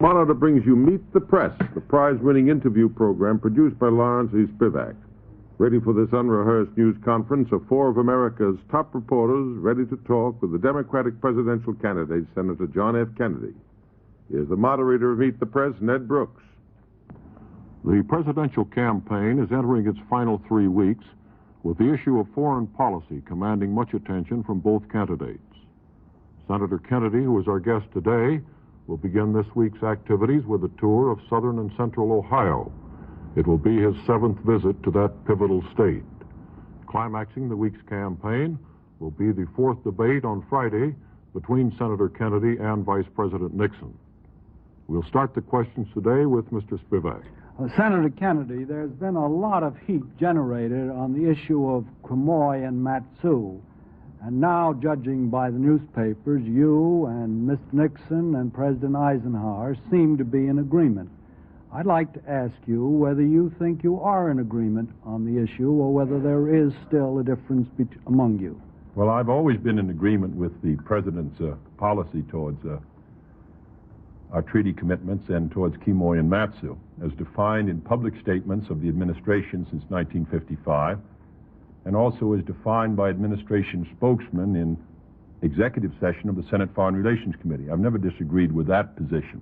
Monitor brings you Meet the Press, the prize-winning interview program produced by Lawrence E. Spivak. Ready for this unrehearsed news conference are four of America's top reporters ready to talk with the Democratic presidential candidate, Senator John F. Kennedy. Here's the moderator of Meet the Press, Ned Brooks. The presidential campaign is entering its final 3 weeks, with the issue of foreign policy commanding much attention from both candidates. Senator Kennedy, who is our guest today, will begin this week's activities with a tour of southern and central Ohio. It will be his 7th visit to that pivotal state. Climaxing the week's campaign will be the 4th debate on Friday between Senator Kennedy and Vice President Nixon. We'll start the questions today with Mr. Spivak. Senator Kennedy, there's been a lot of heat generated on the issue of Quemoy and Matsu. And now, judging by the newspapers, you and Mr. Nixon and President Eisenhower seem to be in agreement. I'd like to ask you whether you think you are in agreement on the issue or whether there is still a difference among you. Well, I've always been in agreement with the President's policy towards our treaty commitments and towards Quemoy and Matsu, as defined in public statements of the administration since 1955, and also as defined by administration spokesmen in executive session of the Senate Foreign Relations Committee. I've never disagreed with that position.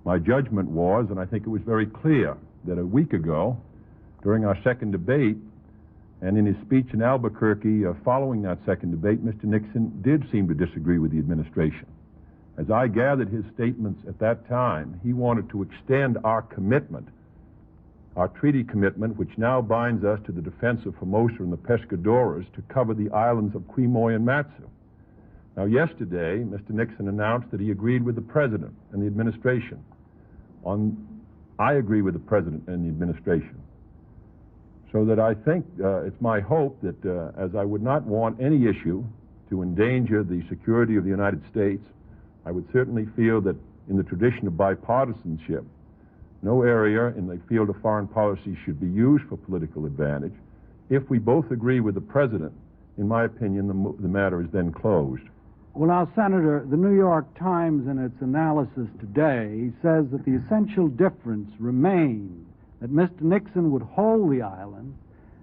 My judgment was, and I think it was very clear, that a week ago, during our second debate, and in his speech in Albuquerque following that second debate, Mr. Nixon did seem to disagree with the administration. As I gathered his statements at that time, he wanted to extend our commitment, our treaty commitment, which now binds us to the defense of Formosa and the Pescadores, to cover the islands of Quemoy and Matsu. Now, yesterday, Mr. Nixon announced that he agreed with the President and the administration. I agree with the President and the administration. So that I think it's my hope that as I would not want any issue to endanger the security of the United States, I would certainly feel that in the tradition of bipartisanship, no area in the field of foreign policy should be used for political advantage. If we both agree with the President, in my opinion, the matter is then closed. Well, now, Senator, the New York Times, in its analysis today, says that the essential difference remains that Mr. Nixon would hold the islands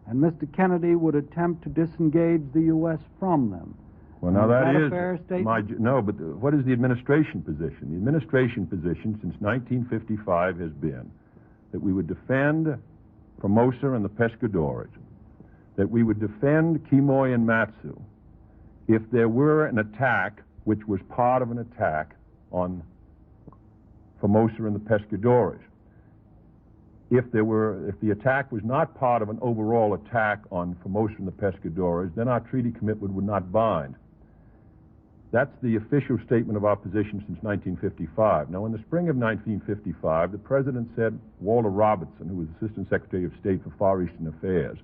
and Mr. Kennedy would attempt to disengage the U.S. from them. Well, now that is a fair statement? No, but what is the administration position? The administration position since 1955 has been that we would defend Formosa and the Pescadores, that we would defend Quemoy and Matsu if there were an attack which was part of an attack on Formosa and the Pescadores. If the attack was not part of an overall attack on Formosa and the Pescadores, then our treaty commitment would not bind. That's the official statement of our position since 1955. Now, in the spring of 1955, the President said Walter Robertson, who was Assistant Secretary of State for Far Eastern Affairs,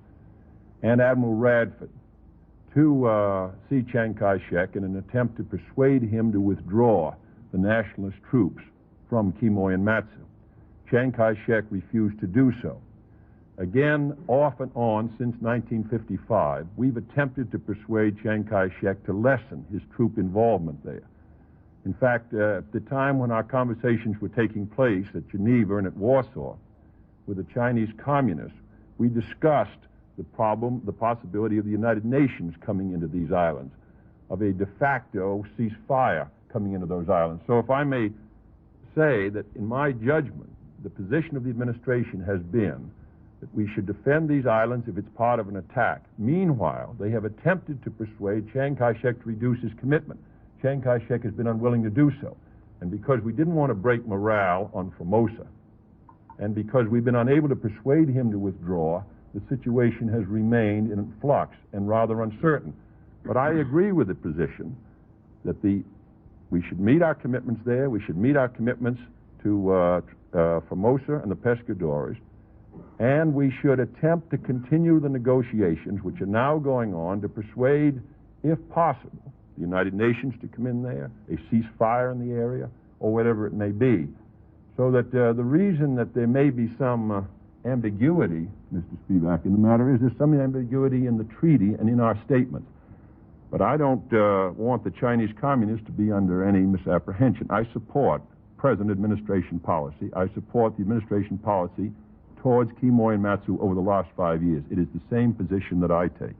and Admiral Radford to see Chiang Kai-shek in an attempt to persuade him to withdraw the nationalist troops from Quemoy and Matsu. Chiang Kai-shek refused to do so. Again, off and on since 1955, we've attempted to persuade Chiang Kai-shek to lessen his troop involvement there. In fact, at the time when our conversations were taking place at Geneva and at Warsaw with the Chinese communists, we discussed the possibility of the United Nations coming into these islands, of a de facto ceasefire coming into those islands. So if I may say that in my judgment, the position of the administration has been that we should defend these islands if it's part of an attack. Meanwhile, they have attempted to persuade Chiang Kai-shek to reduce his commitment. Chiang Kai-shek has been unwilling to do so. And because we didn't want to break morale on Formosa, and because we've been unable to persuade him to withdraw, the situation has remained in flux and rather uncertain. But I agree with the position that we should meet our commitments there, we should meet our commitments to Formosa and the Pescadores, and we should attempt to continue the negotiations which are now going on to persuade, if possible, the United Nations to come in there, a ceasefire in the area, or whatever it may be. So that the reason that there may be some ambiguity, Mr. Spivak, in the matter is there's some ambiguity in the treaty and in our statements. But I don't want the Chinese communists to be under any misapprehension. I support present administration policy. I support the administration policy towards Quemoy and Matsu over the last 5 years. It is the same position that I take.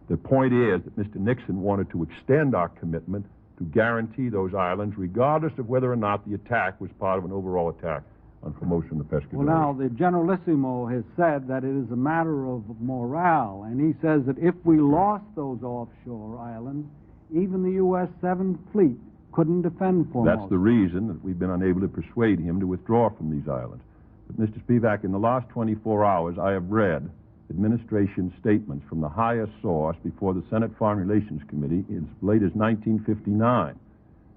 The point is that Mr. Nixon wanted to extend our commitment to guarantee those islands, regardless of whether or not the attack was part of an overall attack on Formosa and the Pescadores. Well, now, the Generalissimo has said that it is a matter of morale, and he says that if we lost those offshore islands, even the U.S. 7th Fleet couldn't defend Formosa. That's the reason that we've been unable to persuade him to withdraw from these islands. But, Mr. Spivak, in the last 24 hours, I have read administration statements from the highest source before the Senate Foreign Relations Committee as late as 1959.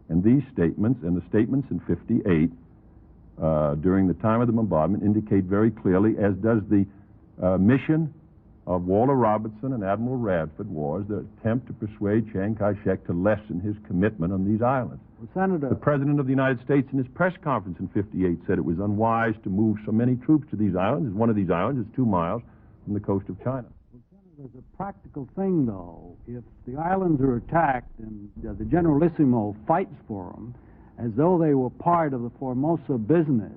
And these statements, and the statements in 58, during the time of the bombardment, indicate very clearly, as does the mission of Walter Robertson and Admiral Radford, was the attempt to persuade Chiang Kai-shek to lessen his commitment on these islands. Well, Senator, the President of the United States in his press conference in 58 said it was unwise to move so many troops to these islands. One of these islands is 2 miles from the coast of China. well, Senator, there's a practical thing, though. If the islands are attacked and the Generalissimo fights for them as though they were part of the Formosa business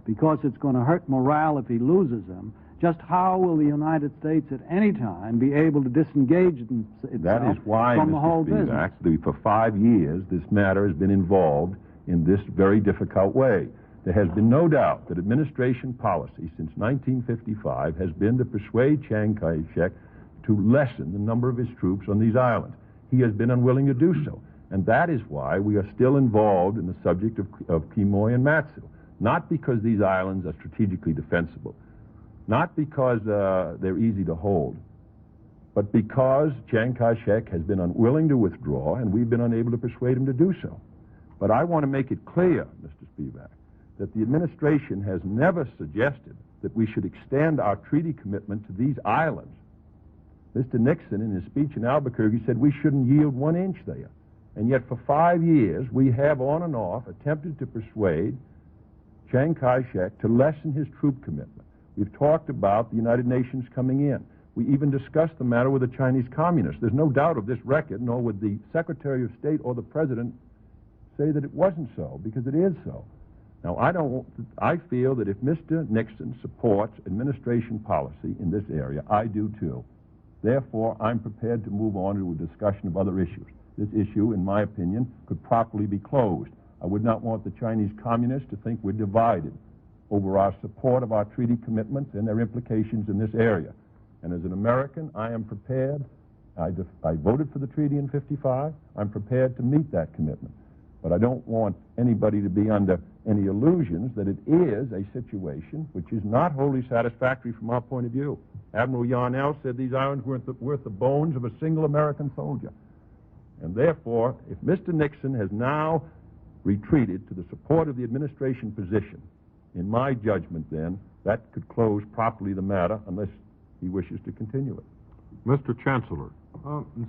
because it's going to hurt morale if he loses them, just how will the United States at any time be able to disengage itself That is why, from the Mr. whole Spivak, business? for 5 years, this matter has been involved in this very difficult way. There has been no doubt that administration policy since 1955 has been to persuade Chiang Kai-shek to lessen the number of his troops on these islands. He has been unwilling to do so. And that is why we are still involved in the subject of Quemoy and Matsu. Not because these islands are strategically defensible, not because they're easy to hold, but because Chiang Kai-shek has been unwilling to withdraw, and we've been unable to persuade him to do so. But I want to make it clear, Mr. Spivak, that the administration has never suggested that we should extend our treaty commitment to these islands. Mr. Nixon, in his speech in Albuquerque, said we shouldn't yield 1 inch there. And yet for 5 years, we have on and off attempted to persuade Chiang Kai-shek to lessen his troop commitment. We've talked about the United Nations coming in. We even discussed the matter with the Chinese communists. There's no doubt of this record, nor would the Secretary of State or the President say that it wasn't so, because it is so. Now, I feel that if Mr. Nixon supports administration policy in this area, I do too. Therefore, I'm prepared to move on to a discussion of other issues. This issue, in my opinion, could properly be closed. I would not want the Chinese communists to think we're divided over our support of our treaty commitments and their implications in this area. And as an American, I am prepared. I voted for the treaty in 55. I'm prepared to meet that commitment. But I don't want anybody to be under any illusions that it is a situation which is not wholly satisfactory from our point of view. Admiral Yarnell said these islands weren't worth the bones of a single American soldier. And therefore, if Mr. Nixon has now retreated to the support of the administration position, in my judgment, then, that could close properly the matter unless he wishes to continue it. Mr. Chancellor.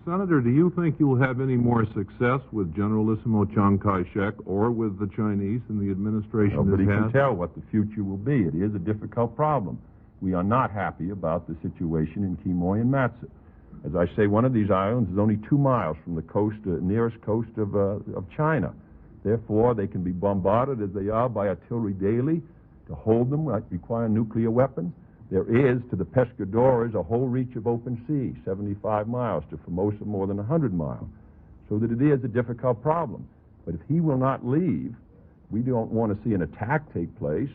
Senator, do you think you'll have any more success with Generalissimo Chiang Kai-shek or with the Chinese in the administration? Nobody can tell what the future will be. It is a difficult problem. We are not happy about the situation in Quemoy and Matsu. As I say, one of these islands is only 2 miles from the coast, nearest coast of China. Therefore, they can be bombarded as they are by artillery daily. To hold them require nuclear weapons. There is, to the Pescadores, a whole reach of open sea, 75 miles, to Formosa more than 100 miles. So that it is a difficult problem. But if he will not leave, we don't want to see an attack take place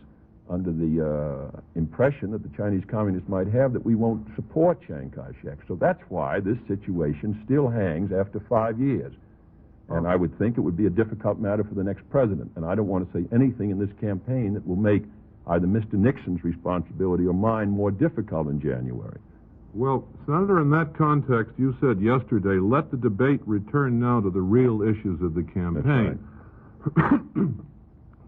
under the impression that the Chinese communists might have that we won't support Chiang Kai-shek. So that's why this situation still hangs after 5 years. And I would think it would be a difficult matter for the next president. And I don't want to say anything in this campaign that will make either Mr. Nixon's responsibility or mine more difficult in January. Well, Senator, in that context, you said yesterday, let the debate return now to the real issues of the campaign. That's right.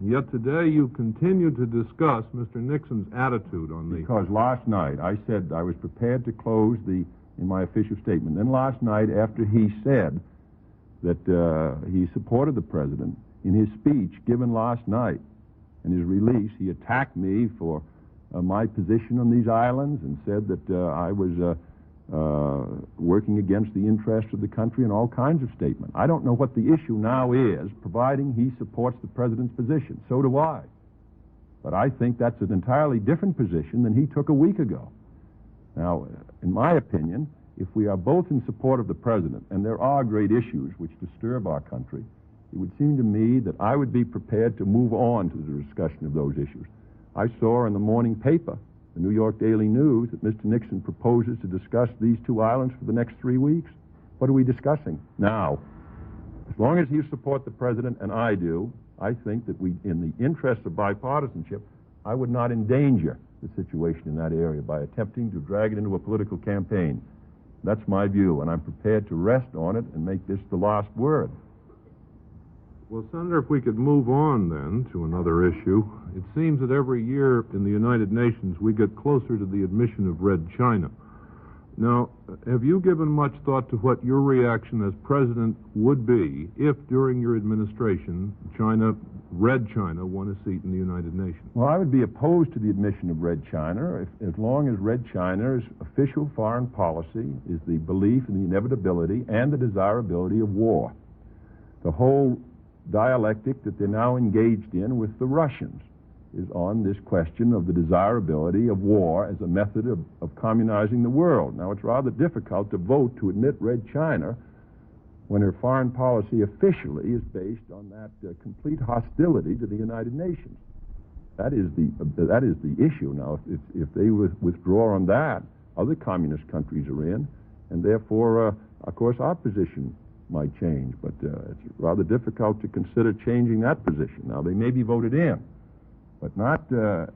Yet today you continue to discuss Mr. Nixon's attitude on the... Because last night I said I was prepared to close in my official statement. Then last night, after he said that he supported the president, in his speech given last night, in his release, he attacked me for my position on these islands and said that I was working against the interests of the country, and all kinds of statements. I don't know what the issue now is, providing he supports the president's position. So do I. But I think that's an entirely different position than he took a week ago. Now, in my opinion, if we are both in support of the president, and there are great issues which disturb our country, it would seem to me that I would be prepared to move on to the discussion of those issues. I saw in the morning paper, the New York Daily News, that Mr. Nixon proposes to discuss these two islands for the next 3 weeks. What are we discussing now? As long as you support the president, and I do, I think that we, in the interest of bipartisanship, I would not endanger the situation in that area by attempting to drag it into a political campaign. That's my view, and I'm prepared to rest on it and make this the last word. Well, Senator, if we could move on then to another issue. It seems that every year in the United Nations we get closer to the admission of Red China. Now, have you given much thought to what your reaction as president would be if, during your administration, Red China, won a seat in the United Nations? Well, I would be opposed to the admission of Red China as long as Red China's official foreign policy is the belief in the inevitability and the desirability of war. The whole dialectic that they're now engaged in with the Russians is on this question of the desirability of war as a method of communizing the world. Now, it's rather difficult to vote to admit Red China when her foreign policy officially is based on that complete hostility to the United Nations. That is the issue. Now, if they withdraw on that, other communist countries are in, and therefore, of course, our position might change. But it's rather difficult to consider changing that position. Now, they may be voted in, but not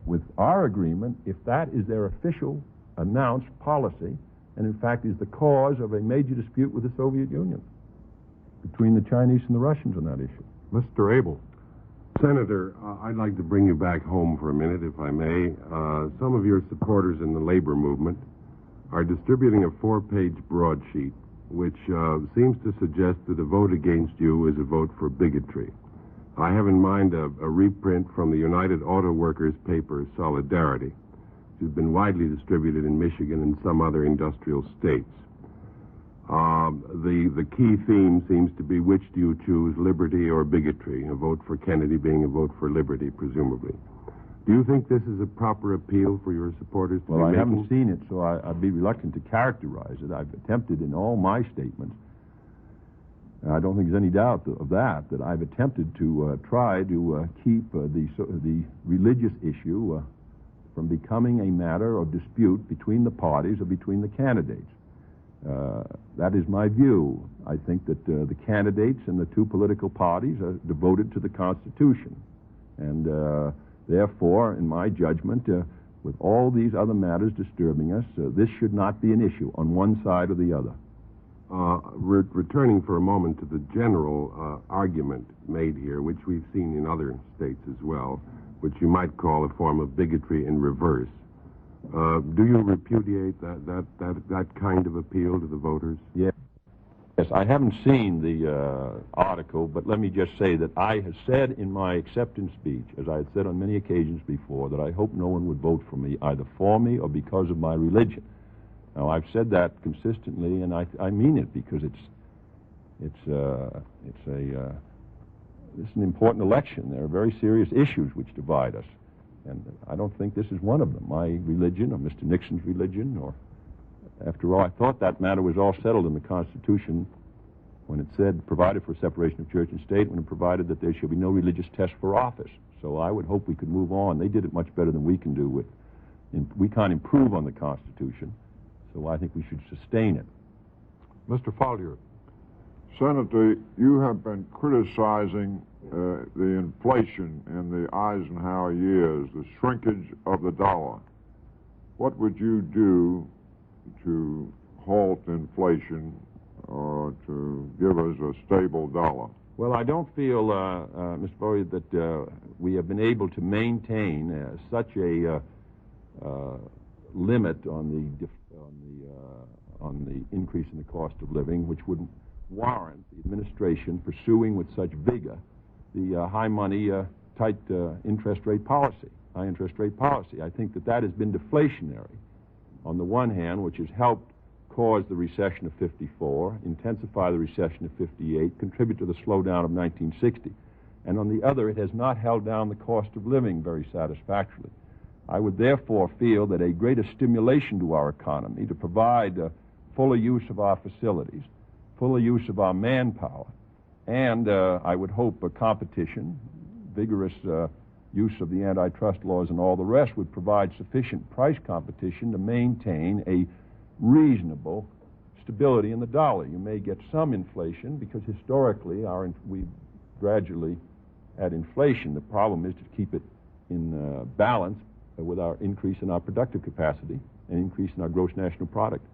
with our agreement if that is their official announced policy and, in fact, is the cause of a major dispute with the Soviet Union between the Chinese and the Russians on that issue. Mr. Abel. Senator, I'd like to bring you back home for a minute, if I may. Some of your supporters in the labor movement are distributing a 4-page broadsheet which seems to suggest that a vote against you is a vote for bigotry. I have in mind a reprint from the United Auto Workers paper, Solidarity, which has been widely distributed in Michigan and some other industrial states. The key theme seems to be, which do you choose, liberty or bigotry? A vote for Kennedy being a vote for liberty, presumably. Do you think this is a proper appeal for your supporters to be making? Well, I haven't seen it, so I'd be reluctant to characterize it. I've attempted in all my statements, and I don't think there's any doubt of that I've attempted to try to keep the religious issue from becoming a matter of dispute between the parties or between the candidates. That is my view. I think that the candidates and the two political parties are devoted to the Constitution. And therefore, in my judgment, with all these other matters disturbing us, this should not be an issue on one side or the other. Returning for a moment to the general argument made here, which we've seen in other states as well, which you might call a form of bigotry in reverse. Do you repudiate that kind of appeal to the voters? Yes. Yes, I haven't seen the article, but let me just say that I have said in my acceptance speech, as I had said on many occasions before, that I hope no one would vote for me, either for me or because of my religion. Now, I've said that consistently, and I mean it, because it's an important election. There are very serious issues which divide us. And I don't think this is one of them. My religion, or Mr. Nixon's religion, or after all, I thought that matter was all settled in the Constitution when it said, provided for separation of church and state, when it provided that there shall be no religious test for office. So I would hope we could move on. They did it much better than we can do. We can't improve on the Constitution, so I think we should sustain it. Mr. Follier. Senator, you have been criticizing the inflation in the Eisenhower years, the shrinkage of the dollar. What would you do to halt inflation or to give us a stable dollar? Well, I don't feel, Mr. Follier, that we have been able to maintain such a limit on the increase in the cost of living, which would warrant the administration pursuing with such vigor the high money, tight interest rate policy, high interest rate policy. I think that has been deflationary on the one hand, which has helped cause the recession of 54, intensify the recession of 58, contribute to the slowdown of 1960. And on the other, it has not held down the cost of living very satisfactorily. I would therefore feel that a greater stimulation to our economy to provide fuller use of our facilities, fuller use of our manpower, and I would hope a competition, vigorous use of the antitrust laws and all the rest would provide sufficient price competition to maintain a reasonable stability in the dollar. You may get some inflation because historically we gradually had inflation. The problem is to keep it in balance with our increase in our productive capacity and increase in our gross national product.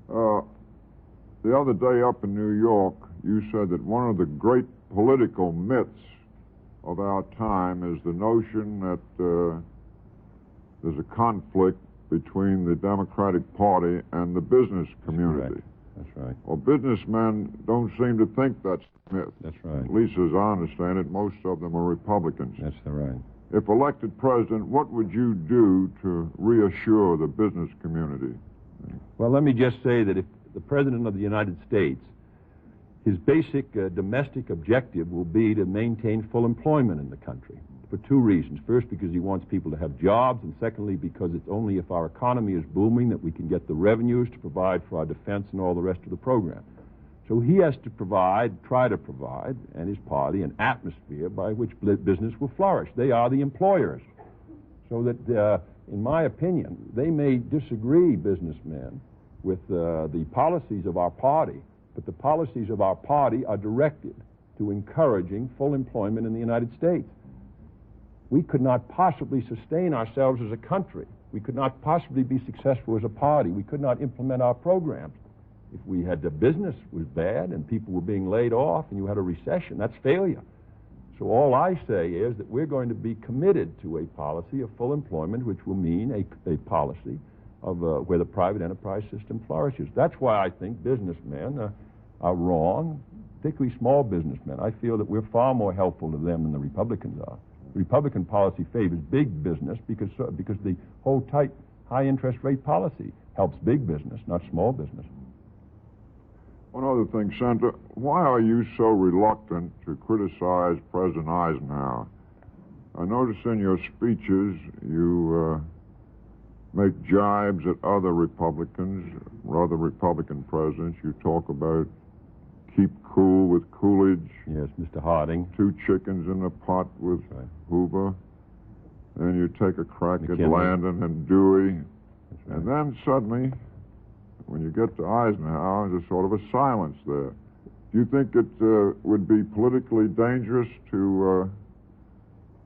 The other day up in New York, you said that one of the great political myths of our time is the notion that there's a conflict between the Democratic Party and the business community. That's right. Well, businessmen don't seem to think that's a myth. That's right. At least as I understand it, most of them are Republicans. That's right. If elected president, what would you do to reassure the business community? Well, let me just say that if the President of the United States, his basic domestic objective will be to maintain full employment in the country for two reasons. First, because he wants people to have jobs, and secondly, because it's only if our economy is booming that we can get the revenues to provide for our defense and all the rest of the program. So he has to try to provide, and his party, an atmosphere by which business will flourish. They are the employers. So that, in my opinion, they may disagree, businessmen, with the policies of our party, but the policies of our party are directed to encouraging full employment in the United States. We could not possibly sustain ourselves as a country. We could not possibly be successful as a party. We could not implement our programs. If we had the business was bad and people were being laid off and you had a recession, that's failure. So all I say is that we're going to be committed to a policy of full employment, which will mean a policy of where the private enterprise system flourishes. That's why I think businessmen are wrong, particularly small businessmen. I feel that we're far more helpful to them than the Republicans are. The Republican policy favors big business because the whole tight high interest rate policy helps big business, not small business. One other thing, Senator, why are you so reluctant to criticize President Eisenhower? I notice in your speeches you make jibes at other Republicans, or other Republican presidents. You talk about keep cool with Coolidge. Yes, Mr. Harding. 2 chickens in a pot with Hoover. And you take a crack McKinley. at Landon and Dewey. And then suddenly, when you get to Eisenhower, there's sort of a silence there. Do you think it would be politically dangerous to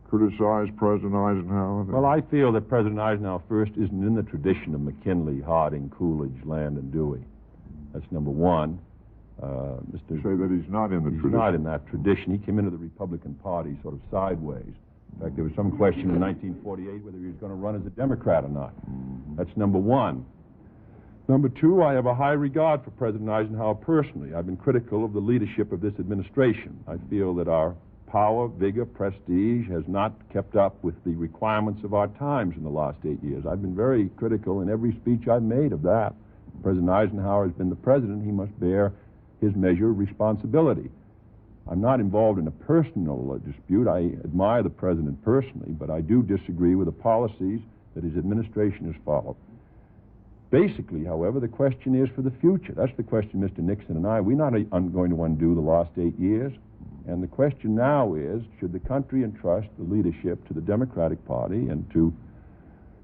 criticize President Eisenhower? Well, I feel that President Eisenhower first isn't in the tradition of McKinley, Harding, Coolidge, Landon, Dewey. That's number one. You say that he's not in the tradition. He's not in that tradition. He came into the Republican Party sort of sideways. In fact, there was some question in 1948 whether he was going to run as a Democrat or not. That's number one. Number two, I have a high regard for President Eisenhower personally. I've been critical of the leadership of this administration. I feel that our power, vigor, prestige has not kept up with the requirements of our times in the last 8 years. I've been very critical in every speech I've made of that. President Eisenhower has been the president. He must bear his measure of responsibility. I'm not involved in a personal dispute. I admire the president personally, but I do disagree with the policies that his administration has followed. Basically, however, the question is for the future. That's the question Mr. Nixon and we're not going to undo the last 8 years. And the question now is, should the country entrust the leadership to the Democratic Party and to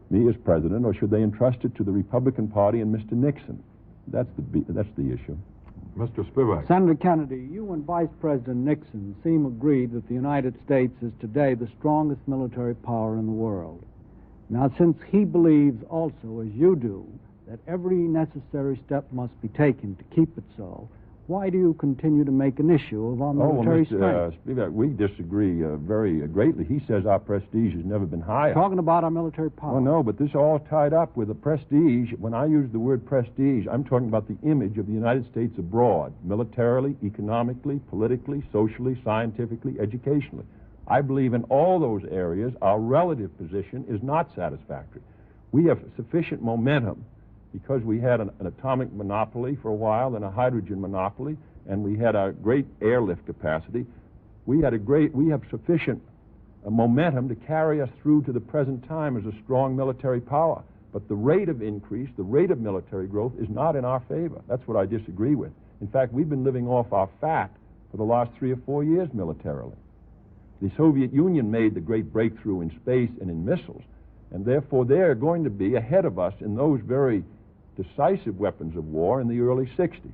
me as president, or should they entrust it to the Republican Party and Mr. Nixon? That's the issue. Mr. Spivak. Senator Kennedy, you and Vice President Nixon seem agreed that the United States is today the strongest military power in the world. Now, since he believes also, as you do, that every necessary step must be taken to keep it so, why do you continue to make an issue of our military strength? Spivak, we disagree very greatly. He says our prestige has never been higher. Talking about our military power. Oh, no, but this is all tied up with the prestige. When I use the word prestige, I'm talking about the image of the United States abroad, militarily, economically, politically, socially, scientifically, educationally. I believe in all those areas our relative position is not satisfactory. We have sufficient momentum because we had an atomic monopoly for a while and a hydrogen monopoly, and we had a great airlift capacity, we have sufficient momentum to carry us through to the present time as a strong military power. But the rate of increase, the rate of military growth is not in our favor. That's what I disagree with. In fact, we've been living off our fat for the last 3 or 4 years militarily. The Soviet Union made the great breakthrough in space and in missiles, and therefore they're going to be ahead of us in those very decisive weapons of war in the early 60s.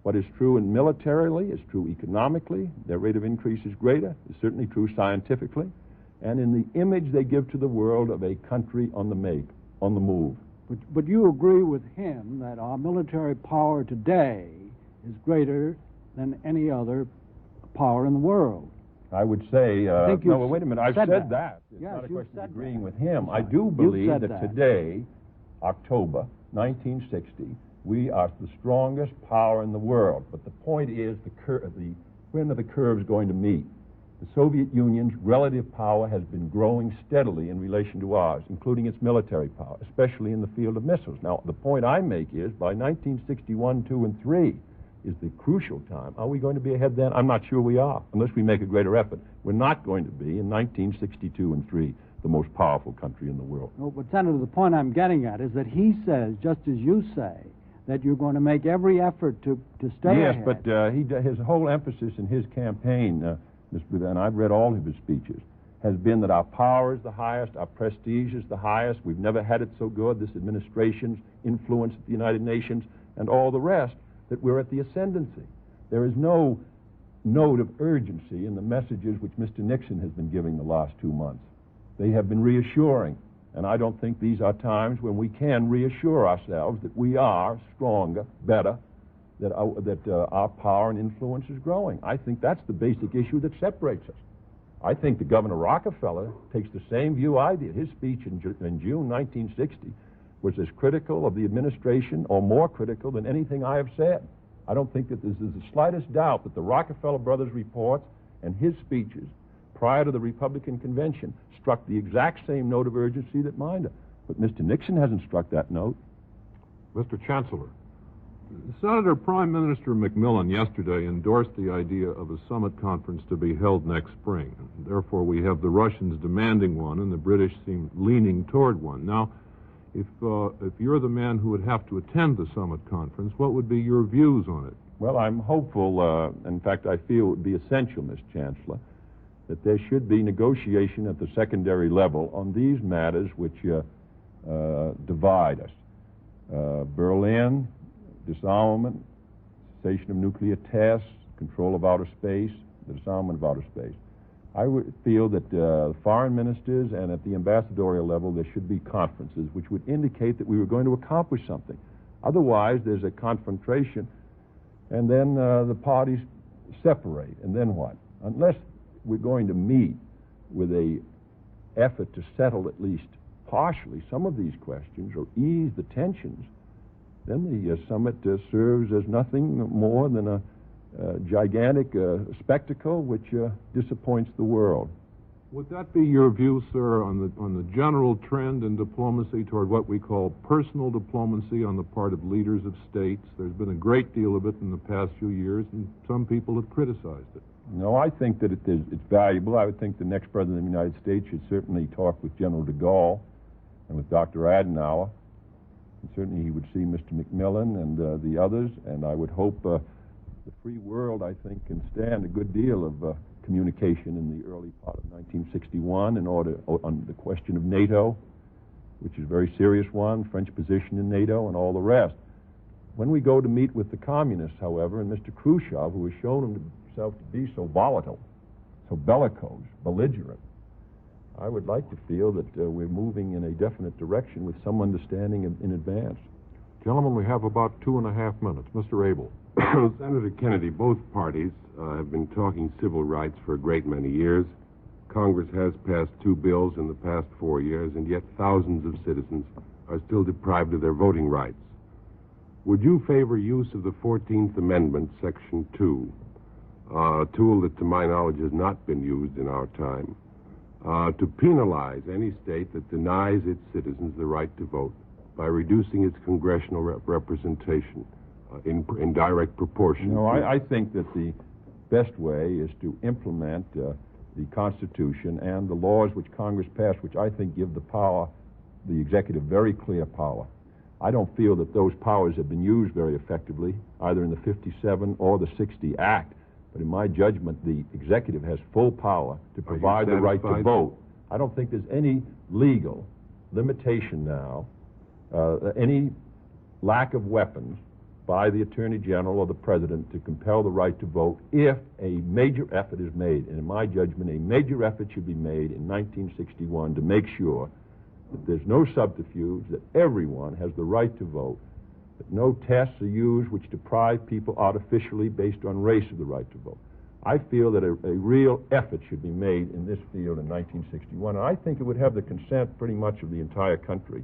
What is true in militarily is true economically. Their rate of increase is greater. It's certainly true scientifically. And in the image they give to the world of a country on the make, on the move. But you agree with him that our military power today is greater than any other power in the world? I would say, no, wait a minute, I've said that. It's yes, not a question of agreeing that. with him. I do believe that today, October 1960, we are the strongest power in the world. But the point is, when are the curves going to meet? The Soviet Union's relative power has been growing steadily in relation to ours, including its military power, especially in the field of missiles. Now, the point I make is, by 1961, 2, and 3 is the crucial time. Are we going to be ahead then? I'm not sure we are, unless we make a greater effort. We're not going to be, in 1962 and 3, the most powerful country in the world. No, but Senator, the point I'm getting at is that he says, just as you say, that you're going to make every effort to stay yes, ahead. but his whole emphasis in his campaign, Mr. and I've read all of his speeches, has been that our power is the highest, our prestige is the highest, we've never had it so good, this administration's influence at the United Nations, and all the rest, that we're at the ascendancy. There is no note of urgency in the messages which Mr. Nixon has been giving the last 2 months. They have been reassuring, and I don't think these are times when we can reassure ourselves that we are stronger, better, that our power and influence is growing. I think that's the basic issue that separates us. I think that Governor Rockefeller takes the same view I did. His speech in June 1960 was as critical of the administration or more critical than anything I have said. I don't think that there's the slightest doubt that the Rockefeller brothers' reports and his speeches prior to the Republican convention struck the exact same note of urgency that mine did. But Mr. Nixon hasn't struck that note. Mr. Chancellor, Senator Prime Minister Macmillan yesterday endorsed the idea of a summit conference to be held next spring. Therefore, we have the Russians demanding one, and the British seem leaning toward one. Now, if you're the man who would have to attend the summit conference, what would be your views on it? Well, I'm hopeful, in fact, I feel it would be essential, Mr. Chancellor, that there should be negotiation at the secondary level on these matters which divide us. Berlin, disarmament, cessation of nuclear tests, control of outer space, the disarmament of outer space. I would feel that foreign ministers and at the ambassadorial level there should be conferences which would indicate that we were going to accomplish something. Otherwise, there's a confrontation, and then the parties separate, and then what? Unless we're going to meet with a effort to settle at least partially some of these questions or ease the tensions, then the summit serves as nothing more than a gigantic spectacle which disappoints the world. Would that be your view, sir, on the general trend in diplomacy toward what we call personal diplomacy on the part of leaders of states? There's been a great deal of it in the past few years, and some people have criticized it. No, I think that it's valuable. I would think the next president of the United States should certainly talk with General de Gaulle and with Dr. Adenauer. And certainly he would see Mr. Macmillan and the others, and I would hope the free world, I think, can stand a good deal of communication in the early part of 1961 on the question of NATO, which is a very serious one, French position in NATO, and all the rest. When we go to meet with the communists, however, and Mr. Khrushchev, who has shown himself to be so volatile, so bellicose, belligerent, I would like to feel that we're moving in a definite direction with some understanding in advance. Gentlemen, we have about 2.5 minutes. Mr. Abel. Senator Kennedy, both parties have been talking civil rights for a great many years. Congress has passed 2 bills in the past 4 years, and yet thousands of citizens are still deprived of their voting rights. Would you favor use of the 14th Amendment, Section 2, a tool that, to my knowledge, has not been used in our time, to penalize any state that denies its citizens the right to vote? by reducing its congressional representation in direct proportion? No, I think that the best way is to implement the Constitution and the laws which Congress passed, which I think give the executive very clear power. I don't feel that those powers have been used very effectively, either in the 57 or the 60 Act. But in my judgment, the executive has full power to provide the right to vote. I don't think there's any legal limitation now, any lack of weapons by the Attorney General or the President to compel the right to vote if a major effort is made. And in my judgment, a major effort should be made in 1961 to make sure that there's no subterfuge, that everyone has the right to vote, that no tests are used which deprive people artificially based on race of the right to vote. I feel that a real effort should be made in this field in 1961, and I think it would have the consent pretty much of the entire country.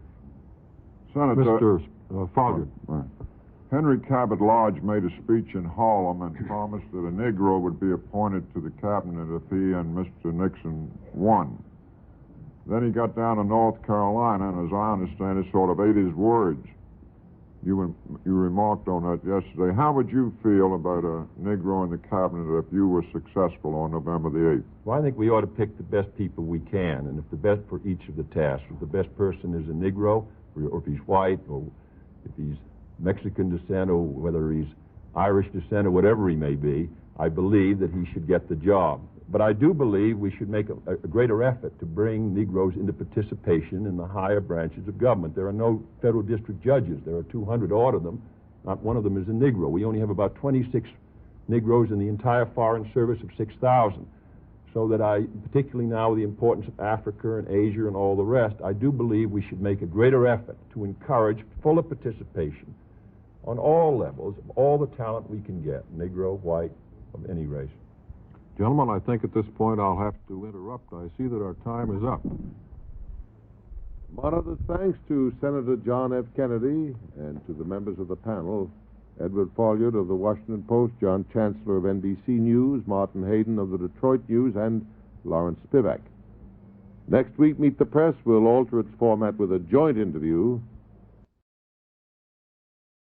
Senator Mr. Fogger. Henry Cabot Lodge made a speech in Harlem and promised that a Negro would be appointed to the cabinet if he and Mr. Nixon won. Then he got down to North Carolina, and as I understand it, sort of ate his words. You remarked on that yesterday. How would you feel about a Negro in the cabinet if you were successful on November the 8th? Well, I think we ought to pick the best people we can, and if the best for each of the tasks, if the best person is a Negro, or if he's white, or if he's Mexican descent, or whether he's Irish descent, or whatever he may be, I believe that he should get the job. But I do believe we should make a greater effort to bring Negroes into participation in the higher branches of government. There are no federal district judges. There are 200 odd of them. Not one of them is a Negro. We only have about 26 Negroes in the entire Foreign Service of 6,000. So that particularly now with the importance of Africa and Asia and all the rest, I do believe we should make a greater effort to encourage fuller participation on all levels of all the talent we can get, Negro, white, of any race. Gentlemen, I think at this point I'll have to interrupt. I see that our time is up. Among other thanks to Senator John F. Kennedy and to the members of the panel, Edward Folliard of the Washington Post, John Chancellor of NBC News, Martin Hayden of the Detroit News, and Lawrence Spivak. Next week, Meet the Press will alter its format with a joint interview